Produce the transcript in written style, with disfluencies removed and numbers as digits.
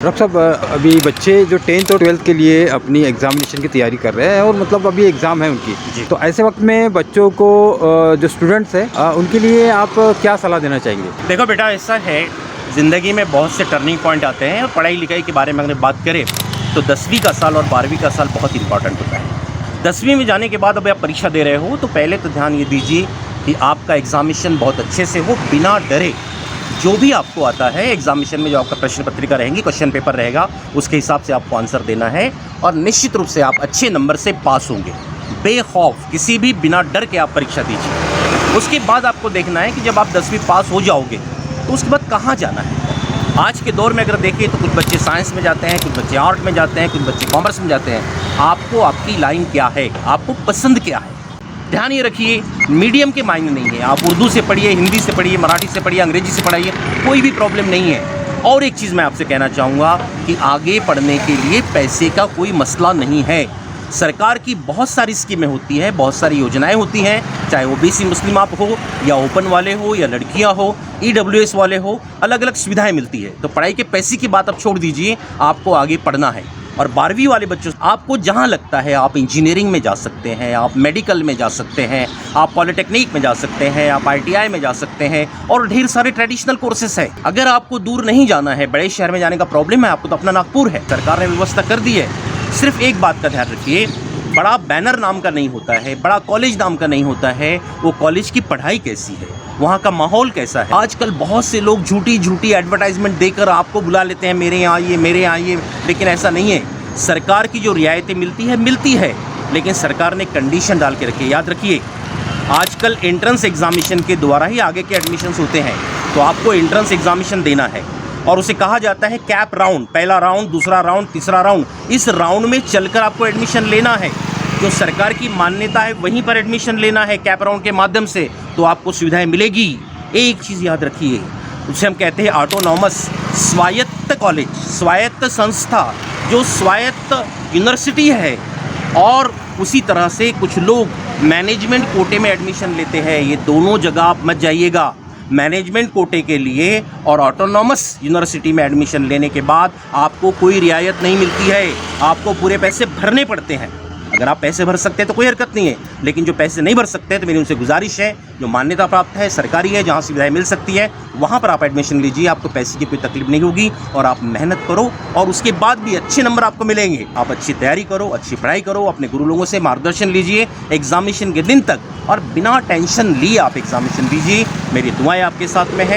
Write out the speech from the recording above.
Doctor साहब अभी बच्चे जो 10th और 12th के लिए अपनी एग्जामिनेशन की तैयारी कर रहे हैं और मतलब अभी एग्ज़ाम है उनकी, तो ऐसे वक्त में बच्चों को जो स्टूडेंट्स हैं उनके लिए आप क्या सलाह देना चाहेंगे? देखो बेटा, ऐसा है ज़िंदगी में बहुत से टर्निंग पॉइंट आते हैं और पढ़ाई लिखाई के बारे में अगर बात करें तो 10वीं का साल और 12वीं का साल बहुत इंपॉर्टेंट होता है। 10वीं में जाने के बाद अब आप परीक्षा दे रहे हो तो पहले तो ध्यान ये दीजिए कि आपका एग्ज़ामिनेशन बहुत अच्छे से हो, बिना डरे। जो भी आपको आता है एग्ज़ामिनेशन में, जो आपका प्रश्न पत्रिका रहेंगी, क्वेश्चन पेपर रहेगा, उसके हिसाब से आपको आंसर देना है और निश्चित रूप से आप अच्छे नंबर से पास होंगे। बेखौफ, किसी भी बिना डर के आप परीक्षा दीजिए। उसके बाद आपको देखना है कि जब आप 10वीं पास हो जाओगे तो उसके बाद कहाँ जाना है। आज के दौर में अगर देखें तो कुछ बच्चे साइंस में जाते हैं, कुछ बच्चे आर्ट में जाते हैं, कुछ बच्चे कॉमर्स में जाते हैं। आपको आपकी लाइन क्या है, आपको पसंद क्या है। ध्यान ये रखिए, मीडियम के मायने नहीं है। आप उर्दू से पढ़िए, हिंदी से पढ़िए, मराठी से पढ़िए, अंग्रेजी से पढ़ाइए, कोई भी प्रॉब्लम नहीं है। और एक चीज़ मैं आपसे कहना चाहूँगा कि आगे पढ़ने के लिए पैसे का कोई मसला नहीं है। सरकार की बहुत सारी स्कीमें होती हैं, बहुत सारी योजनाएं होती हैं, चाहे ओबीसी मुस्लिम आप हो या ओपन वाले हो या लड़कियां हो, ईडब्ल्यूएस वाले हो, अलग अलग सुविधाएं मिलती है। तो पढ़ाई के पैसे की बात आप छोड़ दीजिए, आपको आगे पढ़ना है। और 12वीं वाले बच्चों, आपको जहां लगता है आप इंजीनियरिंग में जा सकते हैं, आप मेडिकल में जा सकते हैं, आप पॉलिटेक्निक में जा सकते हैं, आप ITI में जा सकते हैं और ढेर सारे ट्रेडिशनल कोर्सेस हैं। अगर आपको दूर नहीं जाना है, बड़े शहर में जाने का प्रॉब्लम है आपको, तो अपना नागपुर है, सरकार ने व्यवस्था कर दी है। सिर्फ एक बात का ध्यान रखिए, बड़ा बैनर नाम का नहीं होता है, बड़ा कॉलेज नाम का नहीं होता है, वो कॉलेज की पढ़ाई कैसी है, वहाँ का माहौल कैसा है। आजकल बहुत से लोग झूठी एडवर्टाइजमेंट देकर आपको बुला लेते हैं, मेरे यहाँ ये, मेरे यहाँ ये, लेकिन ऐसा नहीं है। सरकार की जो रियायतें मिलती है, लेकिन सरकार ने कंडीशन डाल के रखी है। याद रखिए, आजकल एंट्रेंस एग्जामिनेशन के द्वारा ही आगे के एडमिशन्स होते हैं, तो आपको एंट्रेंस एग्जामिनेशन देना है और उसे कहा जाता है कैप राउंड। पहला राउंड, दूसरा राउंड, तीसरा राउंड, इस राउंड में चलकर आपको एडमिशन लेना है। जो सरकार की मान्यता है वहीं पर एडमिशन लेना है कैप राउंड के माध्यम से, तो आपको सुविधाएं मिलेगी। एक चीज़ याद रखिए, उसे हम कहते हैं ऑटोनॉमस, स्वायत्त कॉलेज, स्वायत्त संस्था, जो स्वायत्त यूनिवर्सिटी है। और उसी तरह से कुछ लोग मैनेजमेंट कोटे में एडमिशन लेते हैं। ये दोनों जगह आप मत जाइएगा। मैनेजमेंट कोटे के लिए और ऑटोनॉमस यूनिवर्सिटी में एडमिशन लेने के बाद आपको कोई रियायत नहीं मिलती है, आपको पूरे पैसे भरने पड़ते हैं। अगर आप पैसे भर सकते हैं तो कोई हरकत नहीं है, लेकिन जो पैसे नहीं भर सकते तो मेरी उनसे गुजारिश है, जो मान्यता प्राप्त है, सरकारी है, जहाँ सुविधाएं मिल सकती है, वहाँ पर आप एडमिशन लीजिए। आपको पैसे की कोई तकलीफ नहीं होगी और आप मेहनत करो और उसके बाद भी अच्छे नंबर आपको मिलेंगे। आप अच्छी तैयारी करो, अच्छी पढ़ाई करो, अपने गुरु लोगों से मार्गदर्शन लीजिए एग्जामिनेशन के दिन तक और बिना टेंशन लिए आप एग्जामिनेशन दीजिए। मेरी दुआएं आपके साथ में है।